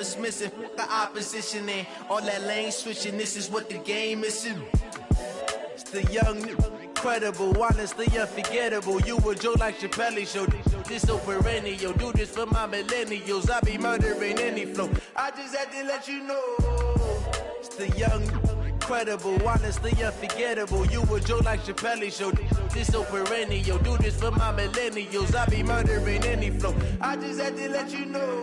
dismissing the opposition and all that lane switching. This is what the game is. It's the young, incredible, honestly unforgettable. You a Joe like Chappelle show. This so perennial. Do this for my millennials. I be murdering any flow. I just had to let you know. It's the young, incredible, honestly unforgettable. You a Joe like Chappelle show. This so perennial. Do this for my millennials. I be murdering any flow. I just had to let you know.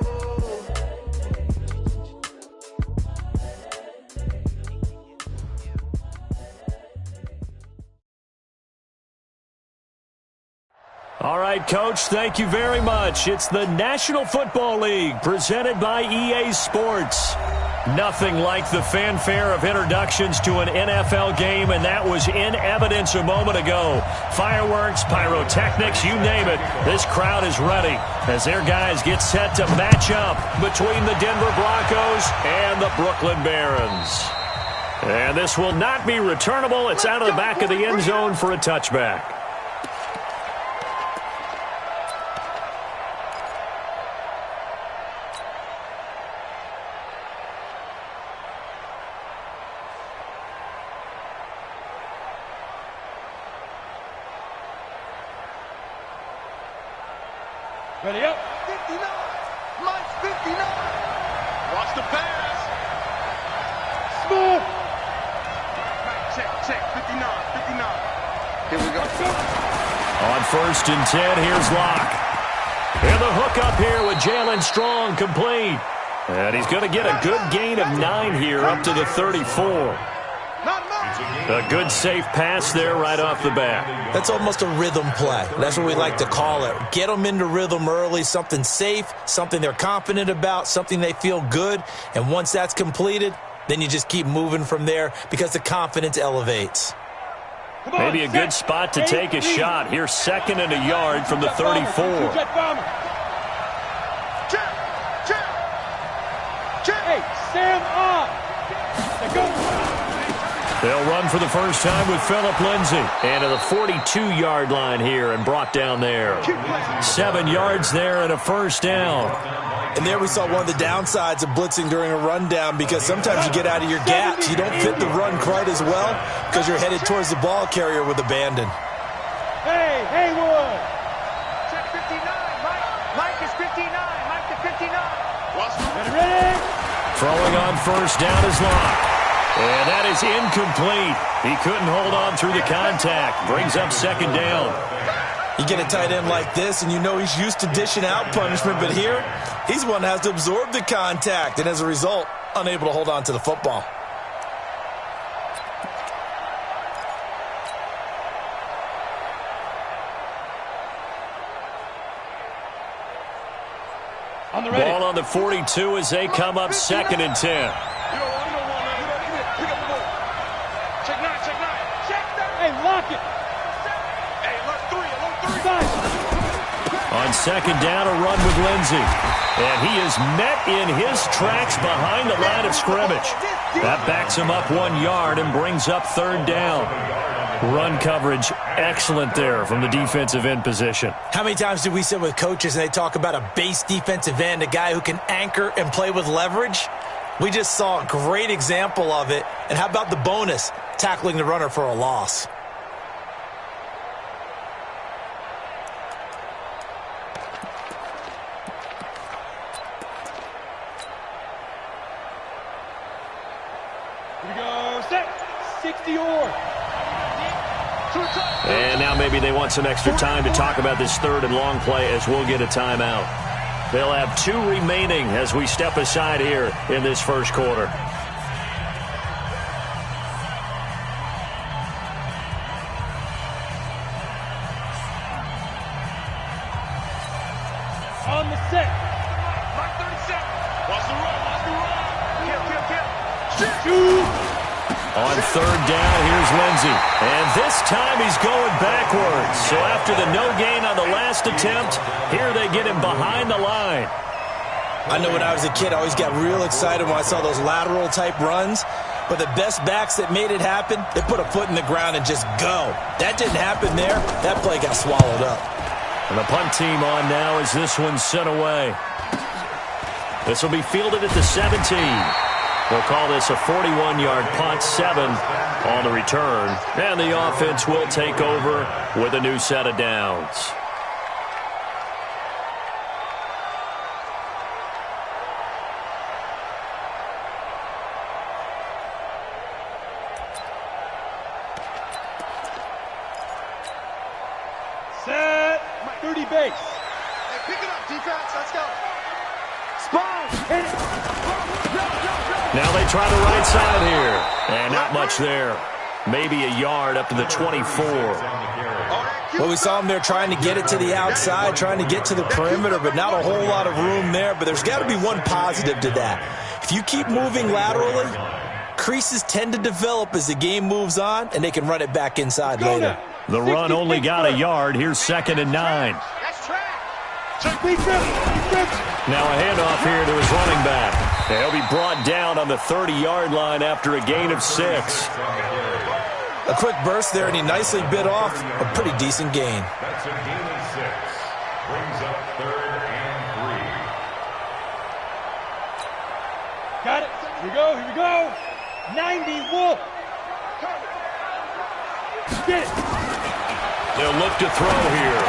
All right, Coach, thank you very much. It's the National Football League presented by EA Sports. Nothing like the fanfare of introductions to an NFL game, and that was in evidence a moment ago. Fireworks, pyrotechnics, you name it. This crowd is ready as their guys get set to match up between the Denver Broncos and the Brooklyn Barons. And this will not be returnable. It's out of the back of the end zone for a touchback. Ready up. 59. Mike's 59. Watch the pass. Smooth. Check. 59. Here we go. On 1st and 10, here's Locke. And the hook up here with Jalen Strong complete. And he's going to get a good gain of 9 here up to the 34. A good safe pass there right off the bat. That's almost a rhythm play. That's what we like to call it. Get them into rhythm early, something safe, something they're confident about, something they feel good. And once that's completed, then you just keep moving from there because the confidence elevates. Maybe a good spot to take a shot. Here's 2nd and a yard from the 34. Hey, stand up. They'll run for the first time with Phillip Lindsay. And to the 42-yard line here and brought down there. 7 yards there and a first down. And there we saw one of the downsides of blitzing during a rundown because sometimes you get out of your gaps. You don't fit the run quite as well because you're headed towards the ball carrier with abandon. Hey, Haywood. Check 59. Mike is 59. Mike to 59. Ready? Throwing on first down is Locke. And that is incomplete. He couldn't hold on through the contact. Brings up 2nd down. You get a tight end like this, and you know he's used to dishing out punishment, but here, he's one that has to absorb the contact, and as a result, unable to hold on to the football. Ball on the 42 as they come up 2nd and 10. Lock it. On 2nd down, a run with Lindsay. And he is met in his tracks behind the line of scrimmage. That backs him up 1 yard and brings up 3rd down. Run coverage excellent there from the defensive end position. How many times do we sit with coaches and they talk about a base defensive end, a guy who can anchor and play with leverage? We just saw a great example of it. And how about the bonus? Tackling the runner for a loss. Here we go. Set. 60-yard. And now maybe they want some extra time to talk about this 3rd and long play as we'll get a timeout. They'll have 2 remaining as we step aside here in this first quarter. On the set. Mark 37. Watch the run. Kill. On 3rd down, here's Lindsay. And this time he's going backwards. So after the no gain on the last attempt, here they get him behind the line. I know when I was a kid, I always got real excited when I saw those lateral-type runs. But the best backs that made it happen, they put a foot in the ground and just go. That didn't happen there. That play got swallowed up. And the punt team on now as this one's sent away. This will be fielded at the 17. We'll call this a 41-yard punt, 7 on the return. And the offense will take over with a new set of downs. Set. 30 base. Hey, pick it up, defense. Let's go. Spot. Hit it. Now they try the right side here. And not much there. Maybe a yard up to the 24. Well, we saw him there trying to get it to the outside, trying to get to the perimeter, but not a whole lot of room there. But there's got to be one positive to that. If you keep moving laterally, creases tend to develop as the game moves on, and they can run it back inside later. The run only got a yard. Here's 2nd and 9. That's track. Now a handoff here to his running back. He'll be brought down on the 30-yard line after a gain of 6. A quick burst there, and he nicely bit off a pretty decent gain. That's a gain of 6. Brings up 3rd and 3. Got it. Here we go. Here we go. 90 Wolf. Get it. They'll look to throw here.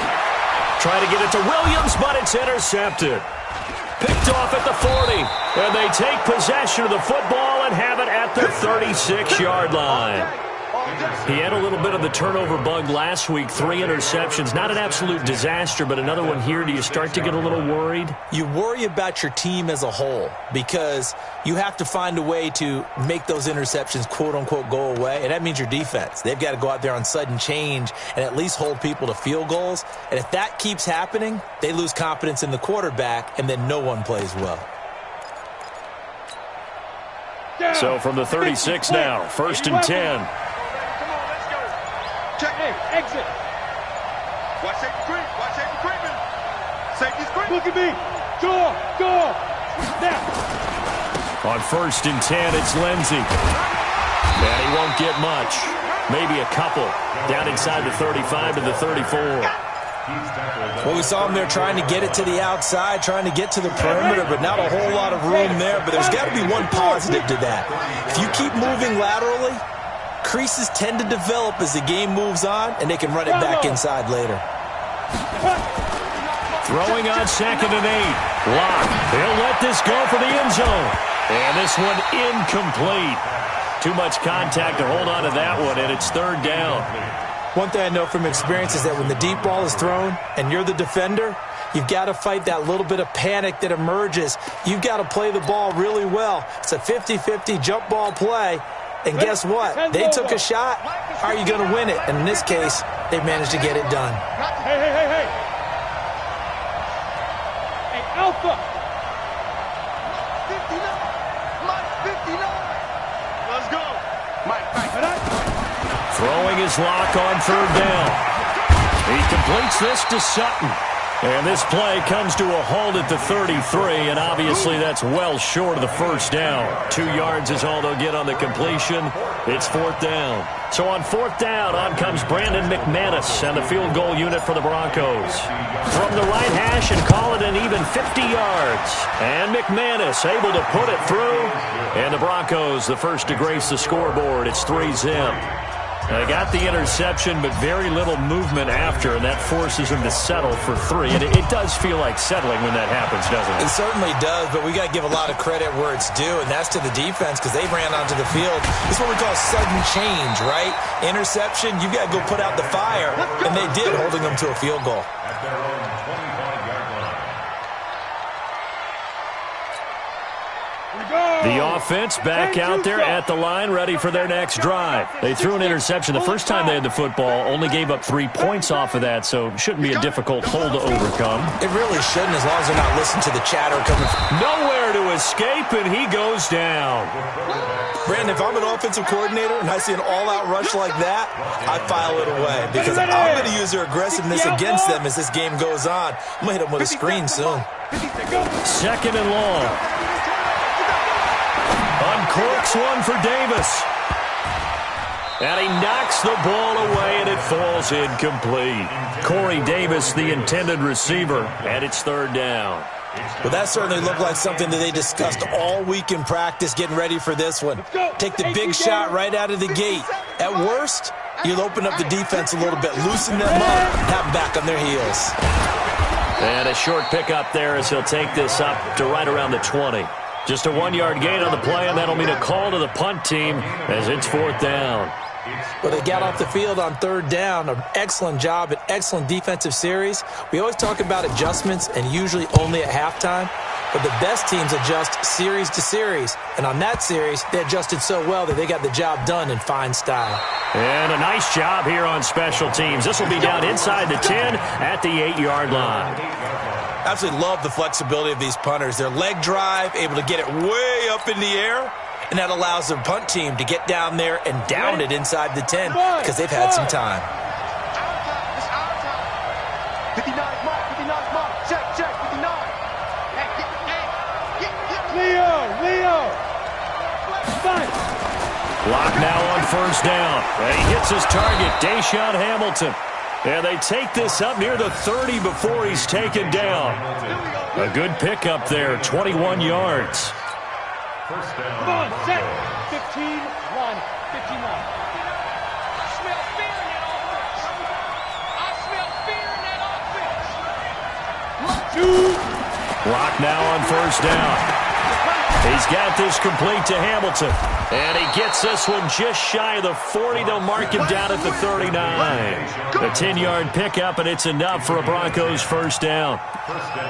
Try to get it to Williams, but it's intercepted. Picked off at the 40. And they take possession of the football and have it at the 36-yard line. He had a little bit of the turnover bug last week. 3 interceptions. Not an absolute disaster, but another one here. Do you start to get a little worried? You worry about your team as a whole because you have to find a way to make those interceptions, quote-unquote, go away, and that means your defense. They've got to go out there on sudden change and at least hold people to field goals. And if that keeps happening, they lose confidence in the quarterback, and then no one plays well. So from the 36 now, 1st and 10. Check. Hey, exit. Watch safety creep. Watch safety creeping. Safety's creeping. Look at me. Go. Now. On 1st and 10, it's Lindsey. And he won't get much. Maybe a couple. Down inside the 35 to the 34. Well, we saw him there trying to get it to the outside, trying to get to the perimeter, but not a whole lot of room there. But there's got to be one positive to that. If you keep moving laterally, creases tend to develop as the game moves on, and they can run it back inside later. Throwing on 2nd and 8. Lock. He'll let this go for the end zone. And this one incomplete. Too much contact to hold on to that one, and it's 3rd down. One thing I know from experience is that when the deep ball is thrown and you're the defender, you've got to fight that little bit of panic that emerges. You've got to play the ball really well. It's a 50-50 jump ball play. And guess what? They took a shot. Are you going to win it? And in this case, they managed to get it done. Hey. Hey, Alpha. 59. Let's go. Mike. Throwing his lock on 3rd down. He completes this to Sutton. And this play comes to a halt at the 33, and obviously that's well short of the 1st down. 2 yards is all they'll get on the completion. It's 4th down. So on 4th down, on comes Brandon McManus and the field goal unit for the Broncos. From the right hash and call it an even 50 yards. And McManus able to put it through. And the Broncos, the first to grace the scoreboard. It's 3-zip. They got the interception, but very little movement after, and that forces them to settle for 3. And it does feel like settling when that happens, doesn't it? It certainly does, but we got to give a lot of credit where it's due, and that's to the defense because they ran onto the field. This is what we call sudden change, right? Interception, you've got to go put out the fire, and they did, holding them to a field goal. At their own 25-yard line. The offense back out there at the line, ready for their next drive. They threw an interception the first time they had the football, only gave up 3 points off of that, so shouldn't be a difficult hole to overcome. It really shouldn't, as long as they're not listening to the chatter coming from. Nowhere to escape, and he goes down. Brandon, if I'm an offensive coordinator and I see an all-out rush like that, I file it away because I'm going to use their aggressiveness against them as this game goes on. I'm going to hit them with a screen soon. 2nd and long. Uncorks one for Davis. And he knocks the ball away, and it falls incomplete. Corey Davis, the intended receiver, and it's 3rd down. Well, that certainly looked like something that they discussed all week in practice getting ready for this one. Take the big shot right out of the gate. At worst, you'll open up the defense a little bit, loosen them up, have them back on their heels. And a short pickup there as he'll take this up to right around the 20. Just a 1-yard gain on the play, and that'll mean a call to the punt team as it's 4th down. Well, they got off the field on 3rd down. An excellent job, an excellent defensive series. We always talk about adjustments, and usually only at halftime. But the best teams adjust series to series. And on that series, they adjusted so well that they got the job done in fine style. And a nice job here on special teams. This will be down inside the 10 at the 8-yard line. Absolutely love the flexibility of these punters. Their leg drive, able to get it way up in the air. And that allows the punt team to get down there and down it inside the 10 because they've had some time. 59 mark, 59 mark. Check, 59. Leo. Block now on 1st down. And he hits his target, Deshaun Hamilton. And they take this up near the 30 before he's taken down. A good pickup there, 21 yards. First down. Come on, set. 15, 1, 59. I smell fear in that offense. Block now on 1st down. He's got this complete to Hamilton. And he gets this one just shy of the 40. They'll mark him down at the 39. A 10-yard pickup, and it's enough for a Broncos 1st down.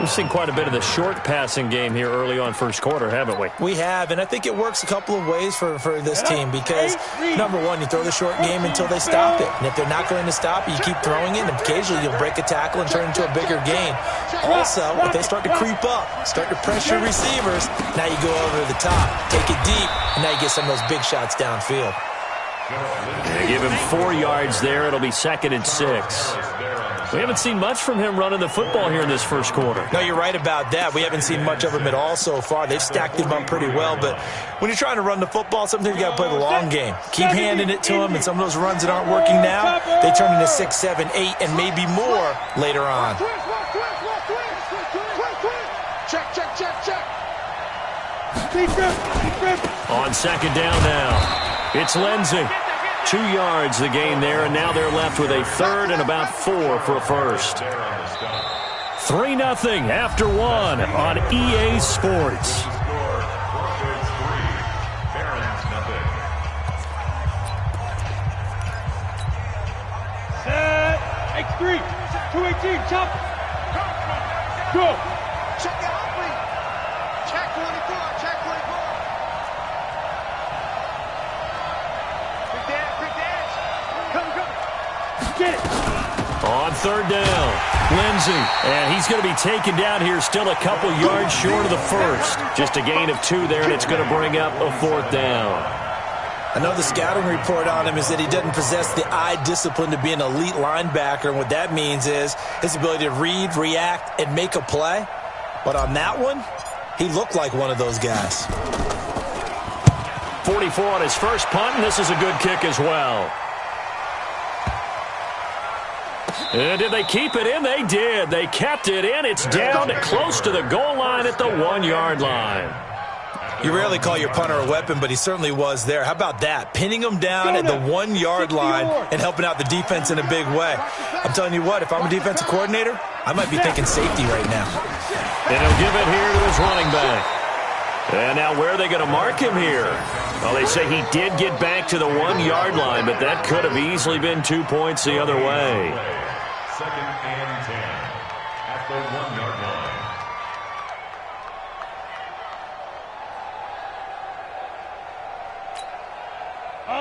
We've seen quite a bit of the short passing game here early on 1st quarter, haven't we? We have, and I think it works a couple of ways for this team because, number one, you throw the short game until they stop it. And if they're not going to stop it, you keep throwing it, and occasionally you'll break a tackle and turn it into a bigger gain. Also, if they start to creep up, start to pressure receivers, now you go over the top, take it deep, and now you get some of those big shots downfield. They give him 4 yards there. It'll be 2nd and 6. We haven't seen much from him running the football here in this 1st quarter. No, you're right about that. We haven't seen much of him at all so far. They've stacked him up pretty well, but when you're trying to run the football, sometimes you got to play the long game. Keep handing it to him, and some of those runs that aren't working now, they turn into 6, 7, 8, and maybe more later on. Check. On 2nd down now, it's Lindsey. 2 yards the gain there, and now they're left with a 3rd and about 4 for a 1st. 3-0 after 1 on EA Sports. Set. X3. 218. Chop. Go. Check it out, please. Check 24. Get it. On 3rd down, Lindsey. And he's going to be taken down here, still a couple yards short of the 1st. Just a gain of 2 there, and it's going to bring up a 4th down. I know the scouting report on him is that he doesn't possess the eye discipline to be an elite linebacker, and what that means is his ability to read, react, and make a play. But on that one, he looked like one of those guys. 44 on his first punt, and this is a good kick as well. And did they keep it in? They did. They kept it in. It's down close to the goal line at the 1-yard line. You rarely call your punter a weapon, but he certainly was there. How about that? Pinning him down at the 1-yard line and helping out the defense in a big way. I'm telling you what, if I'm a defensive coordinator, I might be thinking safety right now. And he'll give it here to his running back. And now where are they going to mark him here? Well, they say he did get back to the 1-yard line, but that could have easily been 2 points the other way. 2nd and 10 at the 1-yard line.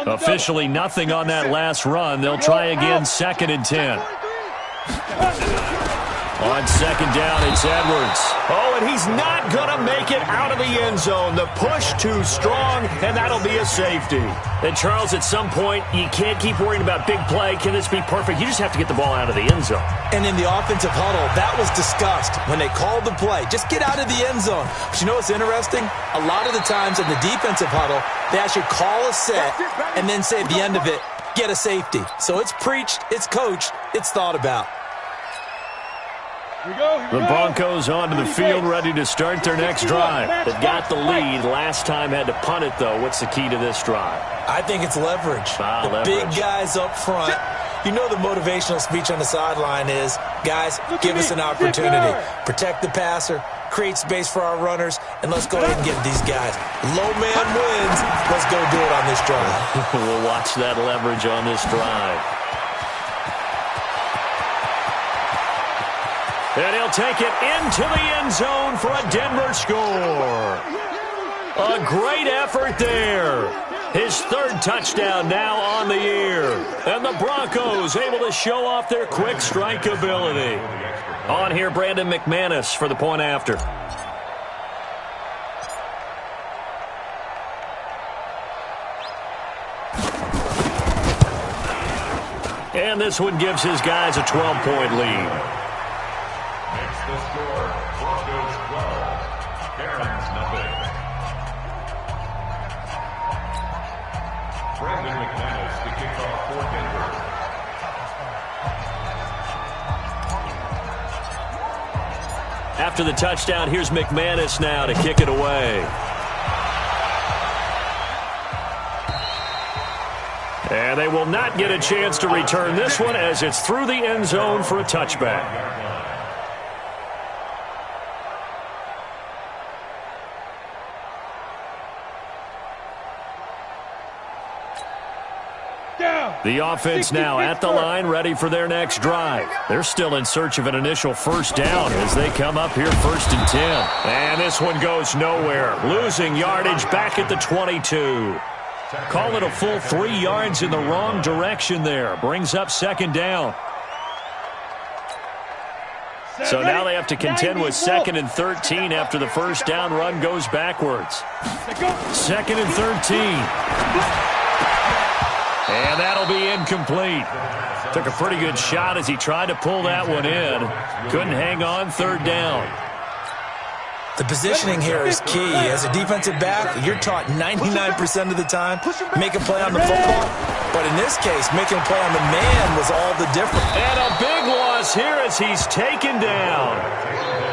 Officially nothing on that last run. They'll try again, 2nd and 10. On 2nd down, it's Edwards. Oh, and he's not going to make it out of the end zone. The push too strong, and that'll be a safety. And, Charles, at some point, you can't keep worrying about big play. Can this be perfect? You just have to get the ball out of the end zone. And in the offensive huddle, that was discussed when they called the play. Just get out of the end zone. But you know what's interesting? A lot of the times in the defensive huddle, they actually call a set and then say at the end of it, get a safety. So it's preached, it's coached, it's thought about. The Broncos onto the field, ready to start their next drive. They've got the lead. Last time had to punt it, though. What's the key to this drive? I think it's leverage. The big guys up front. You know the motivational speech on the sideline is, guys, give us an opportunity. Protect the passer, create space for our runners, and let's go ahead and get these guys. Low man wins. Let's go do it on this drive. We'll watch that leverage on this drive. And he'll take it into the end zone for a Denver score. A great effort there. His third touchdown now on the year. And the Broncos able to show off their quick strike ability. On here, Brandon McManus for the point after. And this one gives his guys a 12-point lead. Makes the score Broncos 12, Barons nothing. Brandon McManus to kick off for Denver. After the touchdown, here's McManus now to kick it away. And they will not get a chance to return this one as it's through the end zone for a touchback. The offense now at the line, ready for their next drive. They're still in search of an initial first down as they come up here 1st and 10. And this one goes nowhere. Losing yardage back at the 22. Call it a full 3 yards in the wrong direction there. Brings up 2nd down. So now they have to contend with 2nd and 13 after the first down run goes backwards. 2nd and 13. And that'll be incomplete. Took a pretty good shot as he tried to pull that one in. Couldn't hang on 3rd down. The positioning here is key. As a defensive back, you're taught 99% of the time, make a play on the football. But in this case, making a play on the man was all the difference. And a big loss here as he's taken down.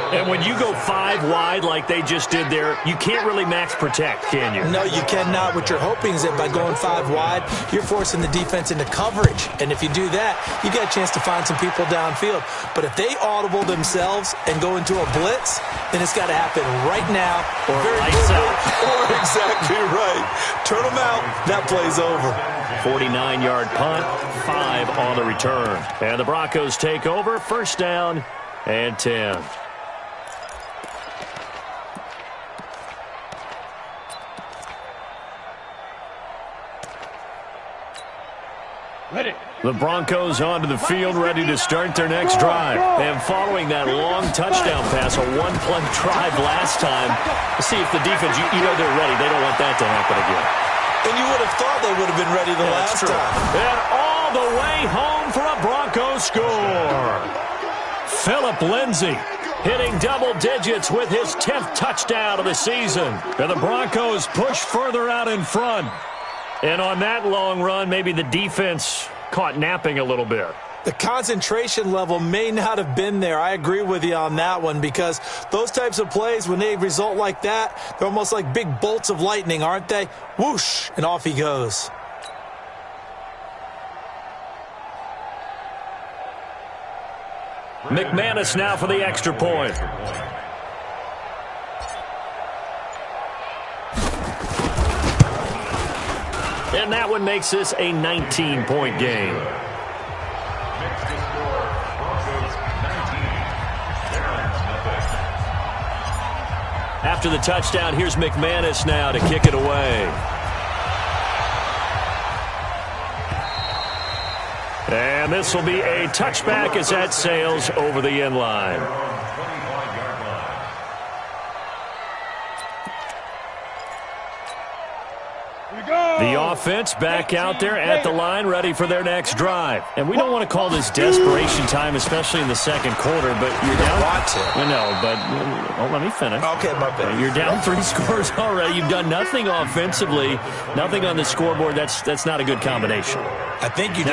And when you go 5 wide like they just did there, you can't really max protect, can you? No, you cannot. What you're hoping is that by going 5 wide, you're forcing the defense into coverage. And if you do that, you get a chance to find some people downfield. But if they audible themselves and go into a blitz, then it's got to happen right now. Or lights out. Or exactly right. Turn them out. That play's over. 49-yard punt, 5 on the return. And the Broncos take over, 1st down and 10. The Broncos onto the field, ready to start their next drive. And following that long touchdown pass, a 1-play drive last time, let's see if the defense, you know they're ready. They don't want that to happen again. And you would have thought they would have been ready the last time. And all the way home for a Broncos score. Phillip Lindsay hitting double digits with his 10th touchdown of the season. And the Broncos push further out in front. And on that long run, maybe the defense caught napping a little bit. The concentration level may not have been there. I agree with you on that one because those types of plays, when they result like that, they're almost like big bolts of lightning, aren't they? Whoosh, and off he goes. McManus now for the extra point. And that one makes this a 19-point game. Makes the score Broncos 19, Barons nothing. After the touchdown, here's McManus now to kick it away. And this will be a touchback as that sails over the end line. The offense back out there at the line, ready for their next drive. And we don't want to call this desperation time, especially in the 2nd quarter, but you're down. I know, but let me finish. Okay, my bad. You're down 3 scores already. You've done nothing offensively, nothing on the scoreboard. That's not a good combination. I think you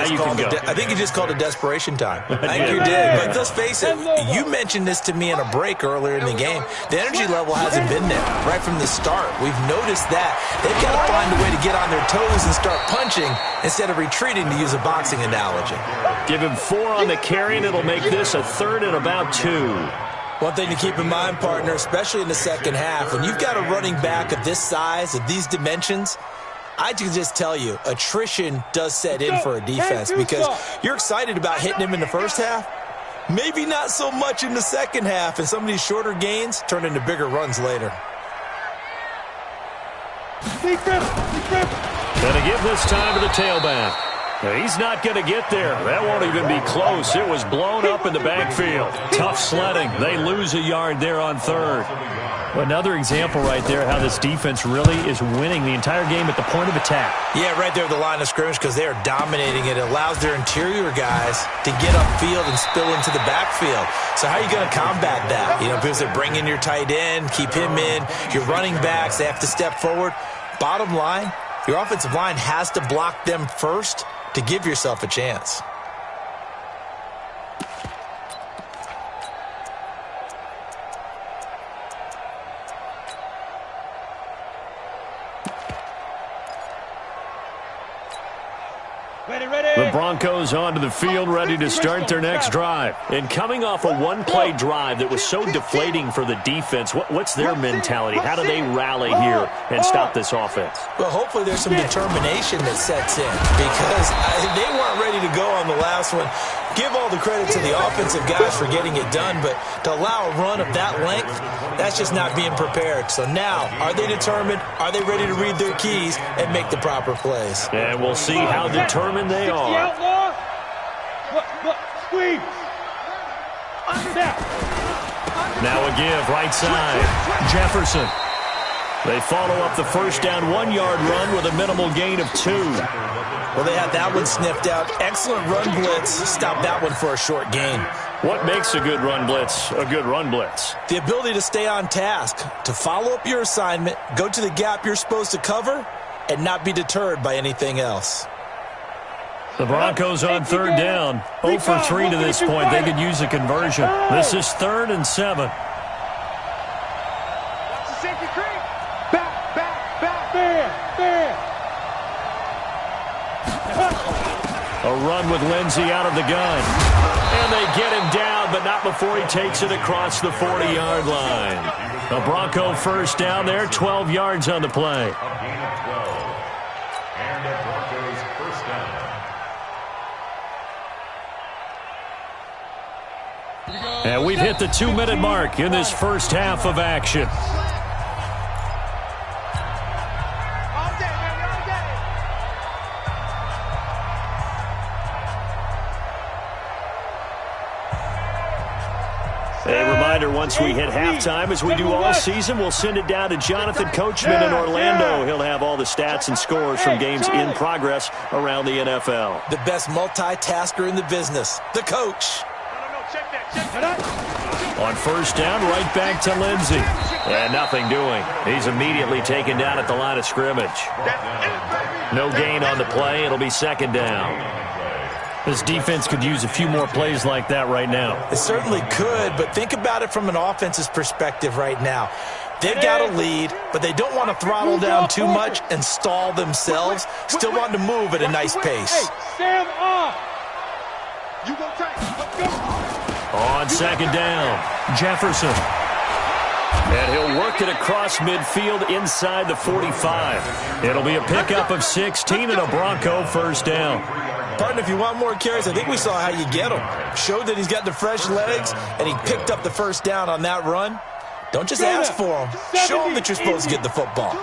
just called it desperation time. I think you did. But let's face it, you mentioned this to me in a break earlier in the game. The energy level hasn't been there right from the start. We've noticed that. They've got to find a way to get on their toes and start punching instead of retreating, to use a boxing analogy. Give him 4 on the carry, and it'll make this a 3rd and about 2. One thing to keep in mind, partner, especially in the second half, when you've got a running back of this size, of these dimensions, I can just tell you, attrition does set in for a defense because you're excited about hitting him in the first half. Maybe not so much in the second half, and some of these shorter gains turn into bigger runs later. Gonna give this time to the tailback. He's not going to get there. That won't even be close. It was blown up in the backfield. Tough sledding. They lose a yard there on 3rd. Another example right there how this defense really is winning the entire game at the point of attack. Yeah, right there at the line of scrimmage because they are dominating it. It allows their interior guys to get upfield and spill into the backfield. So how are you going to combat that? You know, because they're bringing your tight end, keep him in. Your running backs, they have to step forward. Bottom line, your offensive line has to block them first to give yourself a chance. The Broncos onto the field, ready to start their next drive. And coming off a one-play drive that was so deflating for the defense, what's their mentality? How do they rally here and stop this offense? Well, hopefully there's some determination that sets in because they weren't ready to go on the last one. Give all the credit to the offensive guys for getting it done, but to allow a run of that length, that's just not being prepared. So now, are they determined? Are they ready to read their keys and make the proper plays? And we'll see how determined they are. Now a give, right side. Jefferson. They follow up the first down 1-yard run with a minimal gain of 2. Well, they had that one sniffed out. Excellent run blitz. Stop that one for a short gain. What makes a good run blitz a good run blitz? The ability to stay on task, to follow up your assignment, go to the gap you're supposed to cover, and not be deterred by anything else. The Broncos on 3rd down. 0 for 3 to this point. They could use a conversion. This is 3rd and 7. A run with Lindsey out of the gun. And they get him down, but not before he takes it across the 40-yard line. A Bronco first down there, 12 yards on the play. And the Broncos first down. And we've hit the 2-minute mark in this first half of action. A reminder, once we hit halftime, as we do all season, we'll send it down to Jonathan Coachman in Orlando. He'll have all the stats and scores from games in progress around the NFL. The best multitasker in the business, the coach. On first down, right back to Lindsey. And nothing doing. He's immediately taken down at the line of scrimmage. No gain on the play. It'll be 2nd down. This defense could use a few more plays like that right now. It certainly could, but think about it from an offense's perspective right now. They've got a lead, but they don't want to throttle down too much and stall themselves. Still want to move at a nice pace. On 2nd down, Jefferson. And he'll work it across midfield inside the 45. It'll be a pickup of 16 and a Bronco first down. Partner, if you want more carries, I think we saw how you get him. Showed that he's got the fresh legs, and he picked up the first down on that run. Don't just ask for him. Show him that you're supposed to get the football.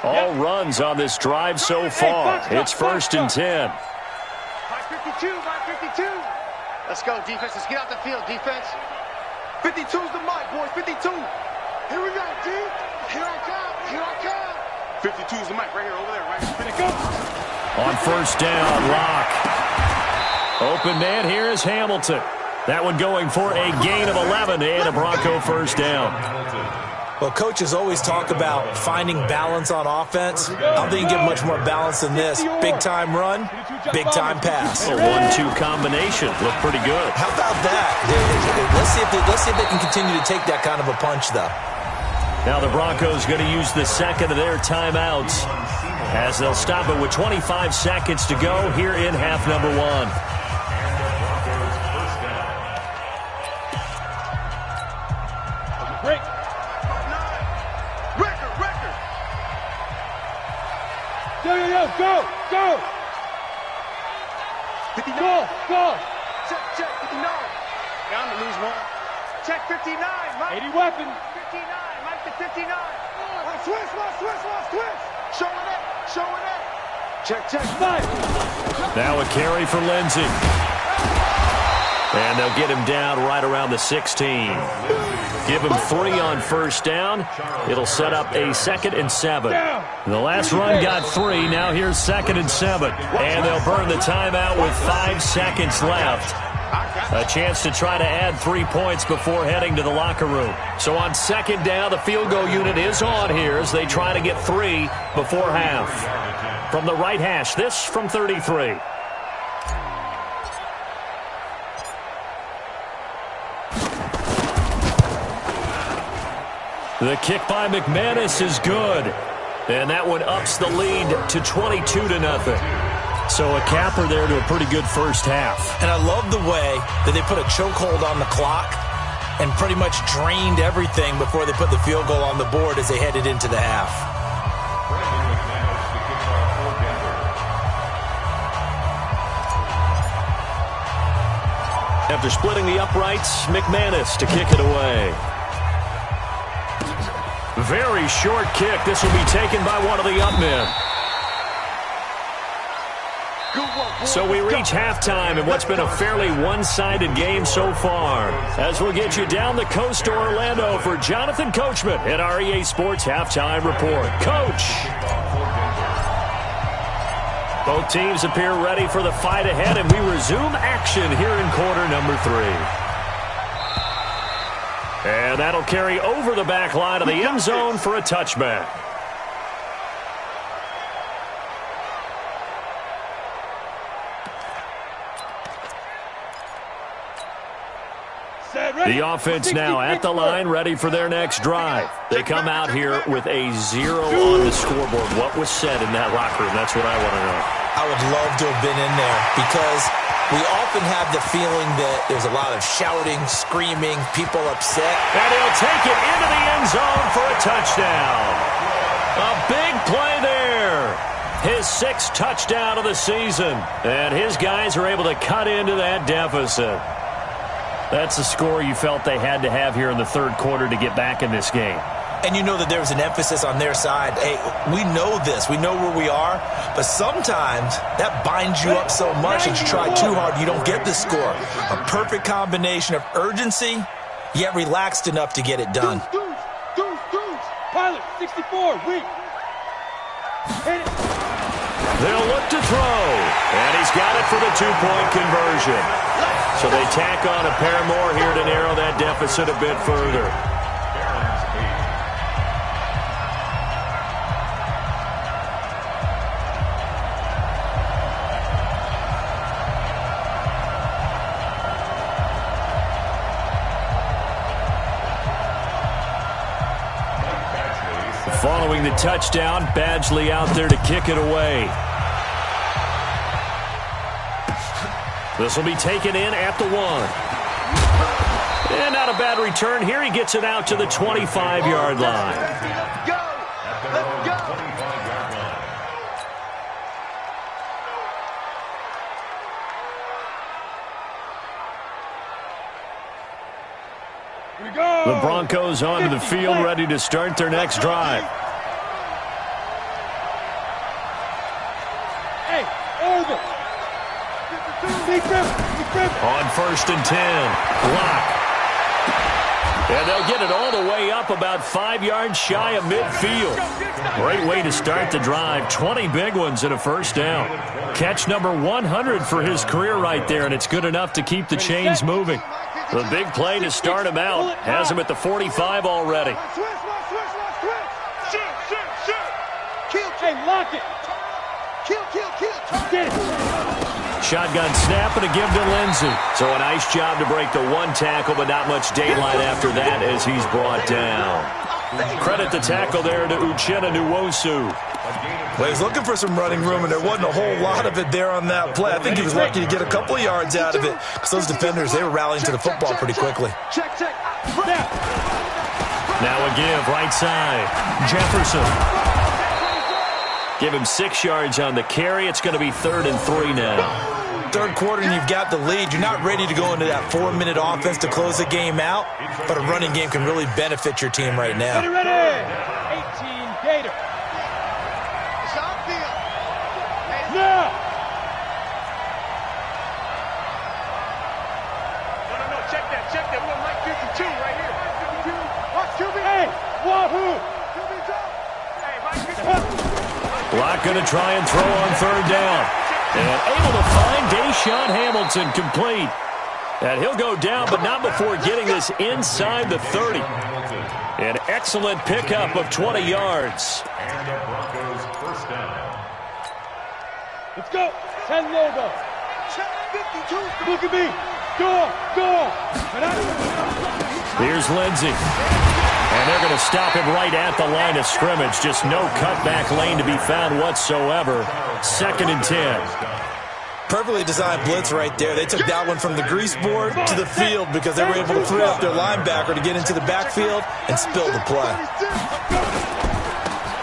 All runs on this drive so far. It's 1st and 10. 52. Let's go, defense. Let's get out the field, defense. 52's the mic, boys. 52. Here we go, D. Here I come. 52's the mic right here, over there, right? Here it goes. On first down, Locke. Open man here is Hamilton. That one going for a gain of 11 and a Bronco first down. Well, coaches always talk about finding balance on offense. I don't think you get much more balance than this. Big-time run, big-time pass. A 1-2 combination. Looked pretty good. How about that? Let's see if they can continue to take that kind of a punch, though. Now the Broncos going to use the second of their timeouts as they'll stop it with 25 seconds to go here in half number 1. Break. Record. Go. 59. Go. Check, 59. Down to lose one. Check 59, Mike. 80 weapon. 59, Mike to 59. Switch. Showing it. Check. Nice. Now a carry for Lindsey. And they'll get him down right around the 16. Give him 3 on first down. It'll set up a 2nd and 7. The last run got 3. Now here's 2nd and 7. And they'll burn the timeout with 5 seconds left. A chance to try to add 3 points before heading to the locker room. So on 2nd down, the field goal unit is on here as they try to get 3 before half. From the right hash, this from 33. The kick by McManus is good. And that one ups the lead to 22-0. So a capper there to a pretty good first half. And I love the way that they put a chokehold on the clock and pretty much drained everything before they put the field goal on the board as they headed into the half. After splitting the uprights, McManus to kick it away. Very short kick. This will be taken by one of the up men. So we reach halftime in what's been a fairly one-sided game so far. As we'll get you down the coast to Orlando for Jonathan Coachman at our EA Sports Halftime Report. Coach! Both teams appear ready for the fight ahead, and we resume action here in quarter number 3. And that'll carry over the back line of the end zone for a touchback. The offense now at the line, ready for their next drive. They come out here with a 0 on the scoreboard. What was said in that locker room? That's what I want to know. I would love to have been in there because we often have the feeling that there's a lot of shouting, screaming, people upset. And he'll take it into the end zone for a touchdown. A big play there. His 6th touchdown of the season. And his guys are able to cut into that deficit. That's the score you felt they had to have here in the third quarter to get back in this game. And you know that there was an emphasis on their side. Hey, we know this. We know where we are. But sometimes that binds you up so much that you try too hard, you don't get the score. A perfect combination of urgency, yet relaxed enough to get it done. Deuce. Pilot, 64, weak. Hit it. They'll look to throw. And he's got it for the 2-point conversion. So they tack on a pair more here to narrow that deficit a bit further. Following the touchdown, Badgley out there to kick it away. This will be taken in at the 1. And not a bad return here. He gets it out to the 25-yard line. Let's go. Here we go. The Broncos onto the field, ready to start their next drive. Hey, over. On 1st and 10, block. And they'll get it all the way up about 5 yards shy of midfield. Great way to start the drive. 20 big ones and a first down. Catch number 100 for his career right there, and it's good enough to keep the chains moving. The big play to start him out has him at the 45 already. Hey, lock it. Kill. Get it. Shotgun snap and a give to Lindsey. So a nice job to break the one tackle, but not much daylight after that as he's brought down. Credit the tackle there to Uchenna Nwosu. Well, he's looking for some running room, and there wasn't a whole lot of it there on that play. I think he was lucky to get a couple of yards out of it because those defenders, they were rallying to the football pretty quickly. Check. Now a give, right side. Jefferson. Give him 6 yards on the carry. It's going to be 3rd and 3 now. Third quarter and you've got the lead. You're not ready to go into that 4-minute offense to close the game out, but a running game can really benefit your team right now. Ready. 18 Gator. Now. No, check that. We're on Mike 52 right here. 52. Watch QB. Hey, wahoo. QB's up. Hey, Mike 52. Block going to try and throw on 3rd down. And able to find Deshaun Hamilton complete. And he'll go down, but not before getting this inside the 30. An excellent pickup of 20 yards. And the Broncos first down. Let's go. 10 logo. 52. Look at me. Go. Here's Lindsey. And they're going to stop him right at the line of scrimmage. Just no cutback lane to be found whatsoever. 2nd and 10. Perfectly designed blitz right there. They took that one from the grease board to the field because they were able to free up their linebacker to get into the backfield and spill the play.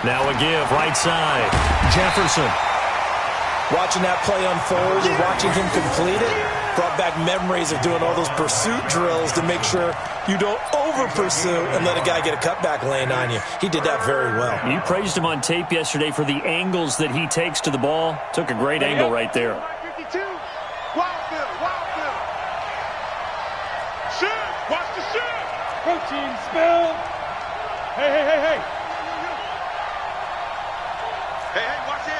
Now a give, right side. Jefferson. Watching that play unfold and watching him complete it brought back memories of doing all those pursuit drills to make sure you don't over-pursue and let a guy get a cutback lane on you. He did that very well. You praised him on tape yesterday for the angles that he takes to the ball. Took a great angle right there. 52. Wildfield. Shift. Watch the shift. Protein spill. Hey. Hey, watch it.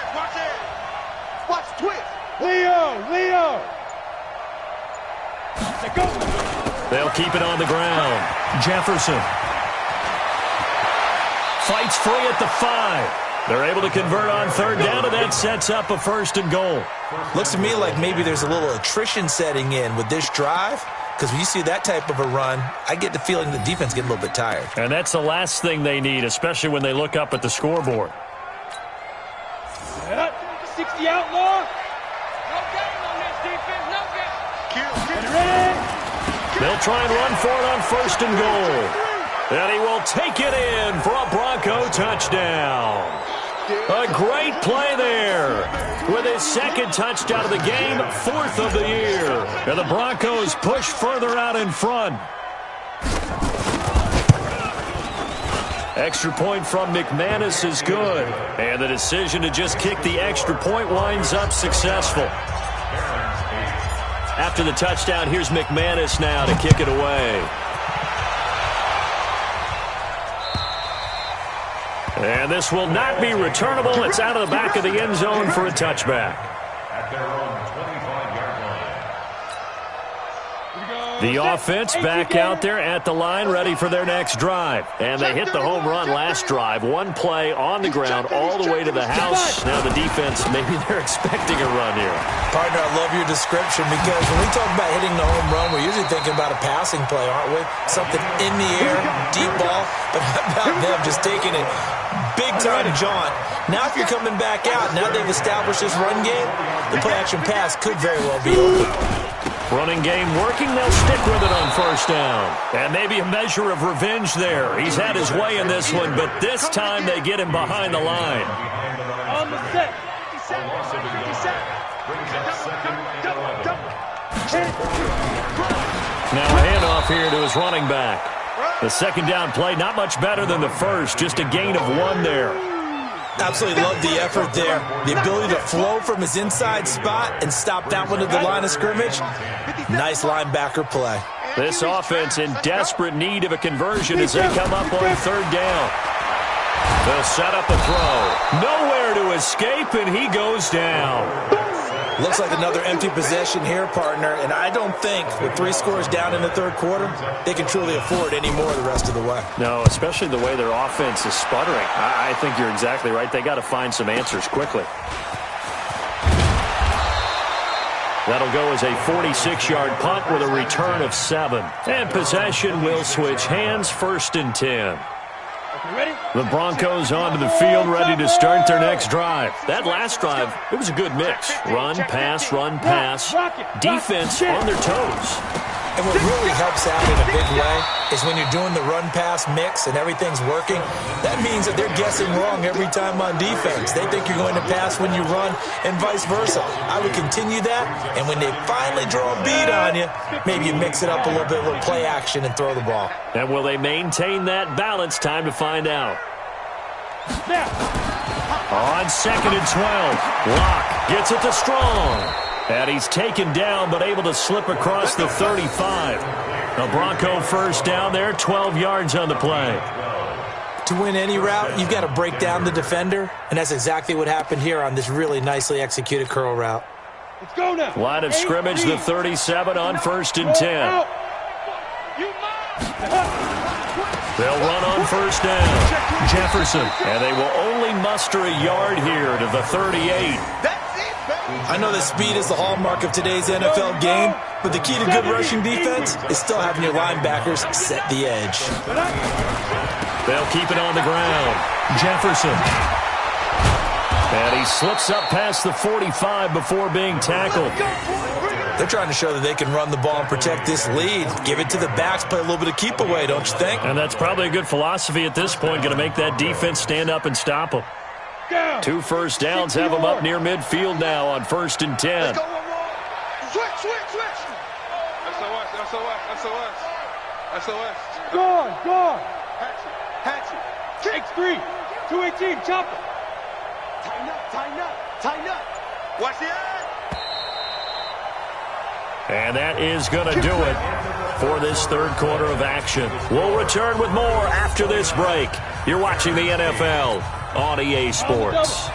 Watch twist. Leo. Let's go. They'll keep it on the ground. Jefferson. Fights free at the 5. They're able to convert on 3rd down, and that sets up a 1st and goal. Looks to me like maybe there's a little attrition setting in with this drive, because when you see that type of a run, I get the feeling the defense getting a little bit tired. And that's the last thing they need, especially when they look up at the scoreboard. 60 outlaw. No game on this defense. No game. They'll try and run for it on 1st and goal. And he will take it in for a Bronco touchdown. A great play there. With his 2nd touchdown of the game, 4th of the year. And the Broncos push further out in front. Extra point from McManus is good. And the decision to just kick the extra point winds up successful. After the touchdown, here's McManus now to kick it away. And this will not be returnable. It's out of the back of the end zone for a touchback. At their own 25-yard line. The offense back out there at the line, ready for their next drive. And they hit the home run last drive. One play on the ground all the way to the house. Now the defense, maybe they're expecting a run here. Partner, I love your description because when we talk about hitting the home run, we're usually thinking about a passing play, aren't we? Something in the air, deep ball. But how about them just taking it big time jaunt? Now if you're coming back out, now they've established this run game, the play-action pass could very well be open. Running game working, they'll stick with it on 1st down. And maybe a measure of revenge there. He's had his way in this one, but this time they get him behind the line. On the set. Now a handoff here to his running back. The 2nd down play, not much better than the first, just a gain of 1 there. Absolutely love the effort there. The ability to flow from his inside spot and stop that one at the line of scrimmage. Nice linebacker play. This offense in desperate need of a conversion as they come up on 3rd down. They'll set up a throw. Nowhere to escape, and he goes down. Looks like another empty possession here, partner, and I don't think with 3 scores down in the third quarter, they can truly afford any more the rest of the way. No, especially the way their offense is sputtering. I think you're exactly right. They got to find some answers quickly. That'll go as a 46-yard punt with a return of 7. And possession will switch hands, 1st and 10. The Broncos onto the field, ready to start their next drive. That last drive, it was a good mix. Run, pass, defense on their toes. And what really helps out in a big way is when you're doing the run-pass mix and everything's working, that means that they're guessing wrong every time on defense. They think you're going to pass when you run and vice versa. I would continue that, and when they finally draw a bead on you, maybe you mix it up a little bit, a little play action, and throw the ball. And will they maintain that balance? Time to find out. On 2nd and 12, Locke gets it to Strong. And he's taken down, but able to slip across the 35. A Bronco first down there, 12 yards on the play. To win any route, you've got to break down the defender, and that's exactly what happened here on this really nicely executed curl route. Let's go now. Line of scrimmage, the 37 on 1st and 10. They'll run on 1st down. Jefferson, and they will only muster a yard here to the 38. I know that speed is the hallmark of today's NFL game, but the key to good rushing defense is still having your linebackers set the edge. They'll keep it on the ground. Jefferson. And he slips up past the 45 before being tackled. They're trying to show that they can run the ball and protect this lead. Give it to the backs, play a little bit of keep away, don't you think? And that's probably a good philosophy at this point, going to make that defense stand up and stop them. 2 first downs have them up near midfield now on 1st and 10. Switch. SOS. Gone. Hatchet. X3. 218. Chopper. Tighten up. Watch the eye. And that is going to do it for this third quarter of action. We'll return with more after this break. You're watching the NFL on EA Sports.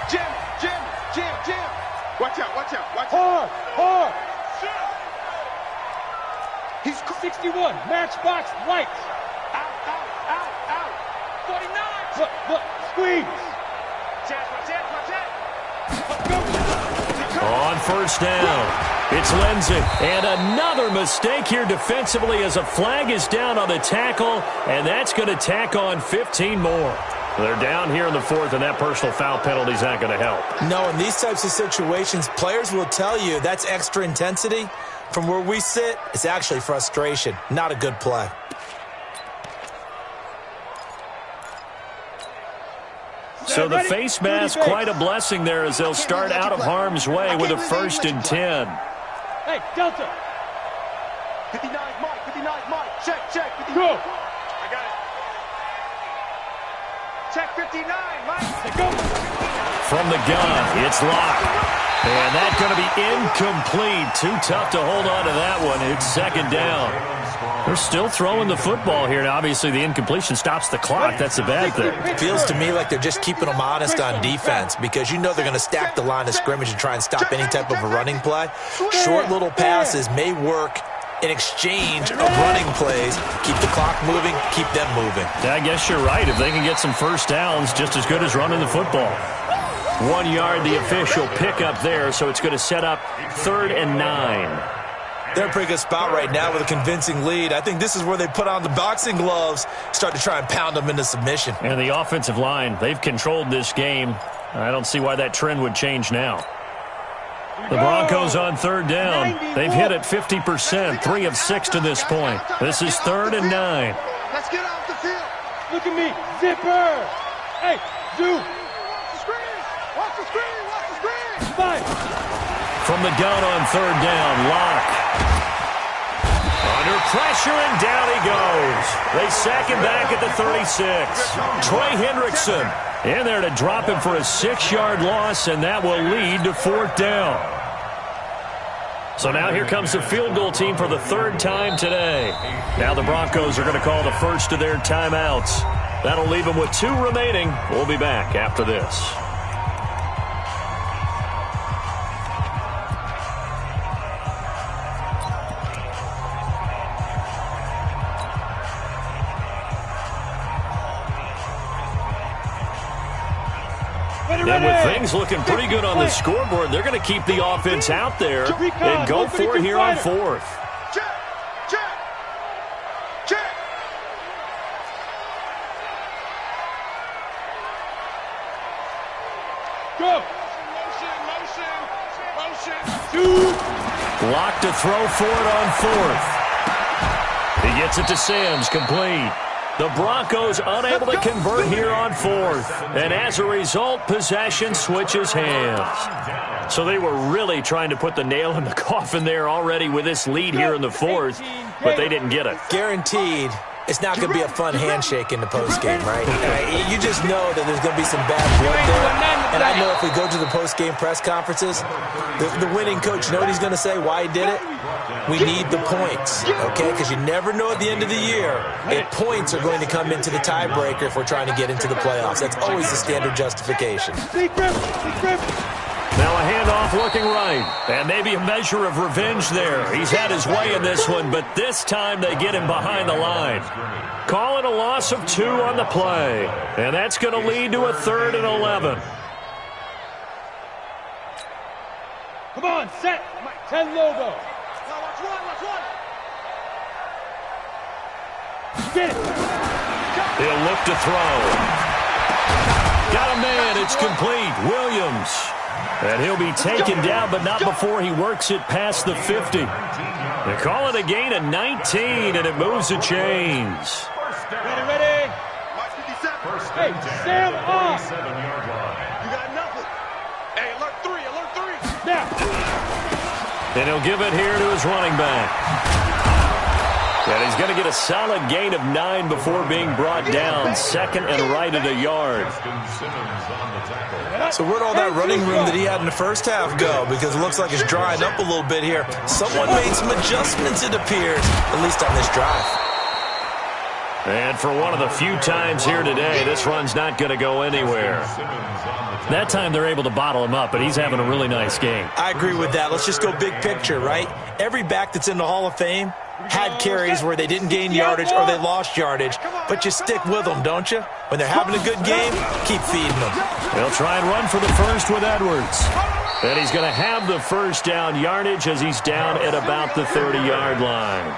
Jim. Watch out. Hard. He's 61. Matchbox lights. Out. 49. Look. Squeeze. On 1st down, it's Lindsay. And another mistake here defensively as a flag is down on the tackle, and that's going to tack on 15 more. They're down here in the 4th, and that personal foul penalty is not going to help. No, in these types of situations, players will tell you that's extra intensity. From where we sit, it's actually frustration, not a good play. So the face mask, quite a blessing there as they'll start out of harm's way with a 1st and 10. Hey, Delta. 59, Mike. Check. 59. Go. I got it. Check 59, Mike. Go. From the gun, it's Locke. And that's going to be incomplete. Too tough to hold on to that one. It's 2nd down. They're still throwing the football here. Now, obviously, the incompletion stops the clock. That's a bad thing. It feels to me like they're just keeping them honest on defense because you know they're going to stack the line of scrimmage and try and stop any type of a running play. Short little passes may work in exchange of running plays. Keep the clock moving, keep them moving. Yeah, I guess you're right. If they can get some first downs, just as good as running the football. 1 yard, the official pickup there, so it's going to set up 3rd and 9. They're in a pretty good spot right now with a convincing lead. I think this is where they put on the boxing gloves, start to try and pound them into submission. And the offensive line, they've controlled this game. I don't see why that trend would change now. The Broncos on 3rd down. They've hit it 50%, 3 of 6 to this point. This is 3rd and 9. Let's get off the field. Look at me. Zipper. Hey, Zoo. Watch the screen. Fine. From the gun on 3rd down, Locke. Under pressure, and down he goes. They sack him back at the 36. Trey Hendrickson in there to drop him for a 6-yard loss, and that will lead to 4th down. So now here comes the field goal team for the 3rd time today. Now the Broncos are going to call the first of their timeouts. That'll leave them with 2 remaining. We'll be back after this. And with things looking pretty good on the scoreboard, they're going to keep the offense out there and go for it here on fourth. Go. Blocked to throw for it on fourth. He gets it to Sims, complete. The Broncos unable to convert here on fourth. And as a result, possession switches hands. So they were really trying to put the nail in the coffin there already with this lead here in the fourth, but they didn't get it. Guaranteed. It's not going to be a fun handshake in the postgame, right? You just know that there's going to be some bad blood there. And I know if we go to the postgame press conferences, the winning coach, you know what he's going to say, why he did it? We need the points, okay? Because you never know at the end of the year if points are going to come into the tiebreaker if we're trying to get into the playoffs. That's always the standard justification. Now a handoff looking right. And maybe a measure of revenge there. He's had his way in this one, but this time they get him behind the line. Call it a loss of 2 on the play. And that's going to lead to a 3rd and 11. Come on, set. 10 logo. Watch one. Get it. He'll look to throw. Got a man. It's complete. Williams. And he'll be taken down, but not before he works it past the 50. They call it a gain of 19, and it moves the chains. Ready. Hey, Sam off. You got nothing. Hey, alert 3. Now. And he'll give it here to his running back. And he's going to get a solid gain of 9 before being brought down. 2nd and right at a yard. So where'd all that running room that he had in the first half go? Because it looks like it's drying up a little bit here. Someone made some adjustments, it appears, at least on this drive. And for one of the few times here today, this run's not going to go anywhere. That time they're able to bottle him up, but he's having a really nice game. I agree with that. Let's just go big picture, right? Every back that's in the Hall of Fame had carries where they didn't gain yardage or they lost yardage, but you stick with them, don't you? When they're having a good game, keep feeding them. They'll try and run for the first with Edwards. And he's going to have the first down yardage as he's down at about the 30-yard line.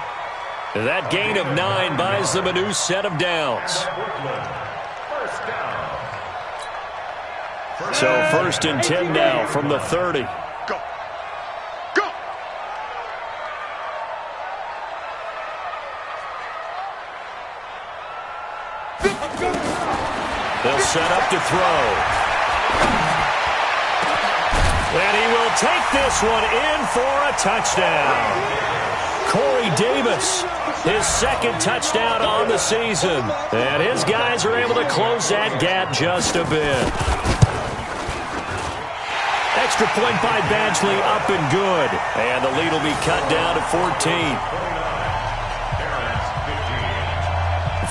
That gain of 9 buys them a new set of downs. So 1st and 10 now from the 30. They'll set up to throw. And he will take this one in for a touchdown. Corey Davis, his 2nd touchdown on the season. And his guys are able to close that gap just a bit. Extra point by Badgley, up and good. And the lead will be cut down to 14.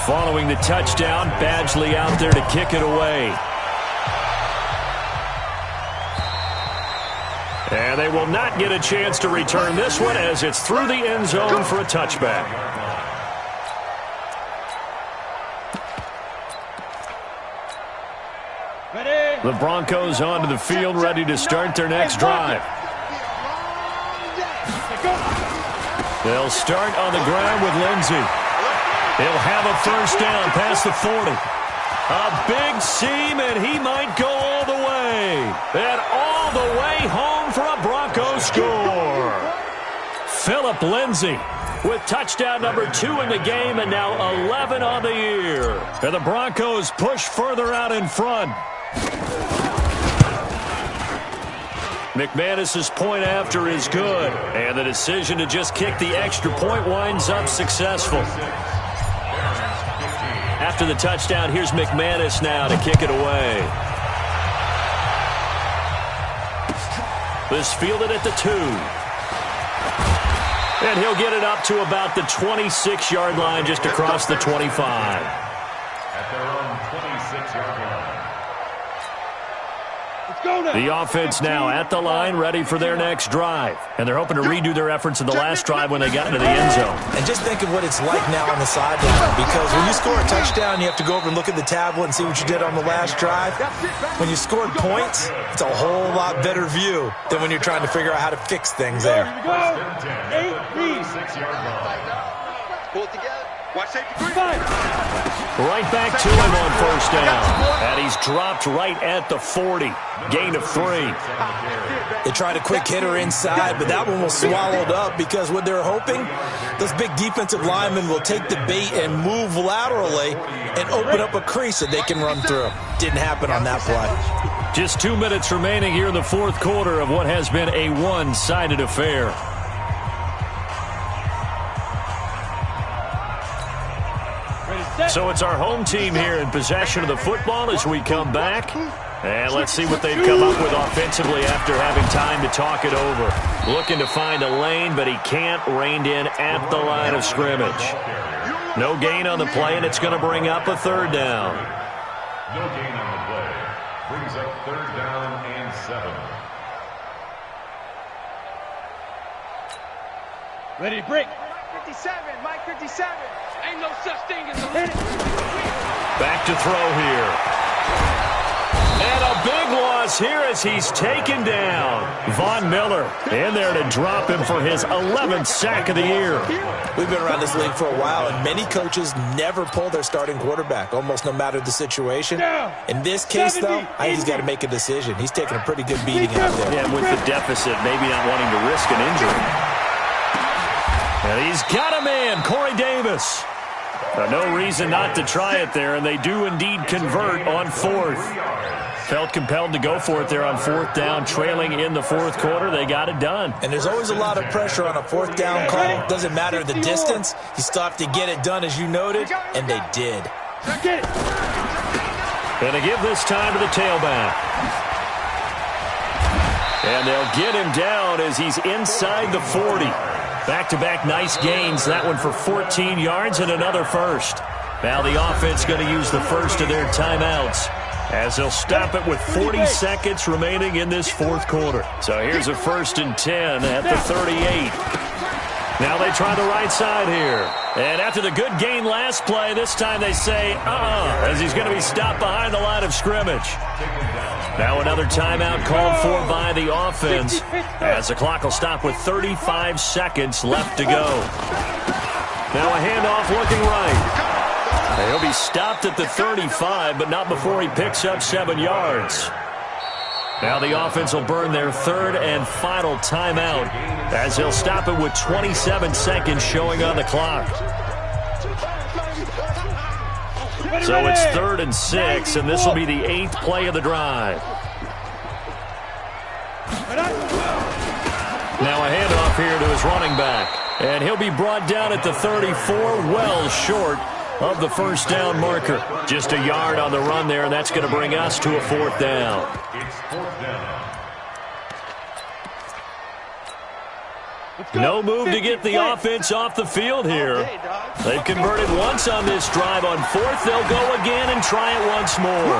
Following the touchdown, Badgley out there to kick it away. And they will not get a chance to return this one as it's through the end zone for a touchback. The Broncos onto the field, ready to start their next drive. They'll start on the ground with Lindsey. He'll have a first down past the 40. A big seam, and he might go all the way. And all the way home for a Broncos score. Phillip Lindsay with touchdown number 2 in the game, and now 11 on the year. And the Broncos push further out in front. McManus's point after is good, and the decision to just kick the extra point winds up successful. After the touchdown, here's McManus now to kick it away. This fielded at the 2. And he'll get it up to about the 26-yard line, just across the 25. At their own 26-yard line. The offense now at the line, ready for their next drive. And they're hoping to redo their efforts in the last drive when they got into the end zone. And just think of what it's like now on the sideline, because when you score a touchdown, you have to go over and look at the tablet and see what you did on the last drive. When you scored points, it's a whole lot better view than when you're trying to figure out how to fix things there. Pull it together. Watch safety. Right back to him on first down. And he's dropped right at the 40. Gain of 3. They tried a quick hitter inside, but that one was swallowed up because what they're hoping, those big defensive linemen will take the bait and move laterally and open up a crease that they can run through. Didn't happen on that play. Just 2 minutes remaining here in the fourth quarter of what has been a one-sided affair. So it's our home team here in possession of the football as we come back. And let's see what they've come up with offensively after having time to talk it over. Looking to find a lane, but he can't. Reined in at the line of scrimmage. No gain on the play, and it's going to bring up a third down. No gain on the play. Brings up third down and 7. Ready to break. 57, Mike 57. Ain't no such thing as a hit. Back to throw here. And a big loss here as he's taken down. Von Miller in there to drop him for his 11th sack of the year. We've been around this league for a while, and many coaches never pull their starting quarterback, almost no matter the situation. In this case, though, I think he's got to make a decision. He's taking a pretty good beating out there. Yeah, with the deficit, maybe not wanting to risk an injury. And he's got a man, Corey Davis. No reason not to try it there, and they do indeed convert on fourth. Felt compelled to go for it there on fourth down, trailing in the fourth quarter. They got it done. And there's always a lot of pressure on a fourth down call. Doesn't matter the distance. You still have to get it done, as you noted, and they did. And they give this time to the tailback. And they'll get him down as he's inside the 40. Back-to-back nice gains. That one for 14 yards and another first. Now the offense going to use the first of their timeouts as they'll stop it with 40 seconds remaining in this fourth quarter. So here's a 1st and 10 at the 38. Now they try the right side here. And after the good gain last play, this time they say, as he's going to be stopped behind the line of scrimmage. Now another timeout called for by the offense as the clock will stop with 35 seconds left to go. Now a handoff looking right. And he'll be stopped at the 35, but not before he picks up 7 yards. Now the offense will burn their third and final timeout as they'll stop it with 27 seconds showing on the clock. So it's 3rd and 6, and this will be the 8th play of the drive. Now a handoff here to his running back. And he'll be brought down at the 34, well short of the first down marker. Just a yard on the run there, and that's going to bring us to a 4th down. It's 4th down. No move to get the offense off the field here. They've converted once on this drive. On 4th, they'll go again and try it once more.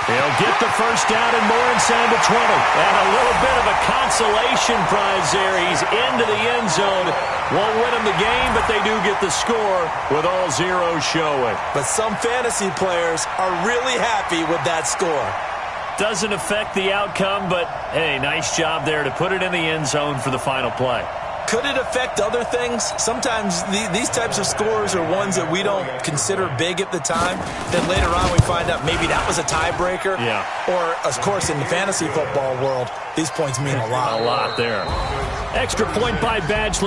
They'll get the first down and more inside the 20. And a little bit of a consolation prize there. He's into the end zone. Won't win him the game, but they do get the score with all zeros showing. But some fantasy players are really happy with that score. Doesn't affect the outcome, but, hey, nice job there to put it in the end zone for the final play. Could it affect other things? Sometimes these types of scores are ones that we don't consider big at the time. Then later on we find out maybe that was a tiebreaker. Yeah. Or, of course, in the fantasy football world, these points mean a lot. A lot there. Extra point by Badgley.